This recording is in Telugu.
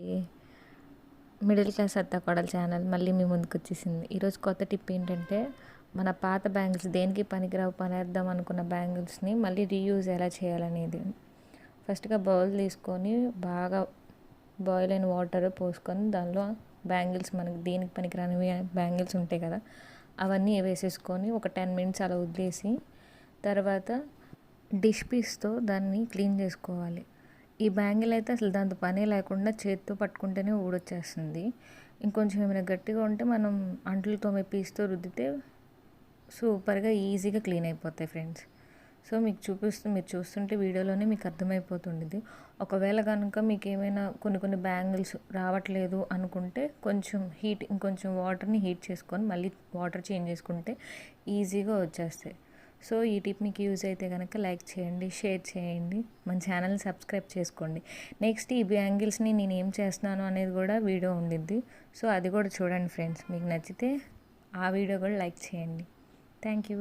ఈ మిడిల్ క్లాస్ అత్తాకోడలు ఛానల్ మళ్ళీ మీ ముందుకు వచ్చేసింది. ఈరోజు కొత్త టిప్ ఏంటంటే, మన పాత బ్యాంగిల్స్ దేనికి పనికిరావు పనేద్దాం అనుకున్న బ్యాంగిల్స్ని మళ్ళీ రీయూజ్ ఎలా చేయాలనేది. ఫస్ట్గా బౌల్ తీసుకొని బాగా బాయిల్ అయిన వాటర్ పోసుకొని దానిలో బ్యాంగిల్స్ మనకి దేనికి పనికిరానివి బ్యాంగిల్స్ ఉంటాయి కదా, అవన్నీ వేసేసుకొని ఒక 10 మినిట్స్ అలా వదిలేసి తర్వాత డిష్ పీస్తో దాన్ని క్లీన్ చేసుకోవాలి. ఈ బ్యాంగిల్ అయితే అసలు దాంతో పనే లేకుండా చేతితో పట్టుకుంటేనే ఊడొచ్చేస్తుంది. ఇంకొంచెం ఏమైనా గట్టిగా ఉంటే మనం అంట్లు తోమే పీస్తో రుద్దితే సూపర్గా ఈజీగా క్లీన్ అయిపోతాయి ఫ్రెండ్స్. సో మీకు మీరు చూస్తుంటే వీడియోలోనే మీకు అర్థమైపోతుండేది. ఒకవేళ కనుక మీకు ఏమైనా కొన్ని బ్యాంగిల్స్ రావట్లేదు అనుకుంటే ఇంకొంచెం వాటర్ని హీట్ చేసుకొని మళ్ళీ వాటర్ చేంజ్ చేసుకుంటే ఈజీగా వచ్చేస్తాయి. సో ఈ టిప్ మీకు యూజ్ అయితే కనుక లైక్ చేయండి, షేర్ చేయండి, మన ఛానల్ని సబ్స్క్రైబ్ చేసుకోండి. నెక్స్ట్ ఈ బ్యాంగిల్స్ని నేను ఏం చేస్తున్నాను అనేది కూడా వీడియో ఉండిద్ది. సో అది కూడా చూడండి ఫ్రెండ్స్. మీకు నచ్చితే ఆ వీడియో కూడా లైక్ చేయండి. Thank you.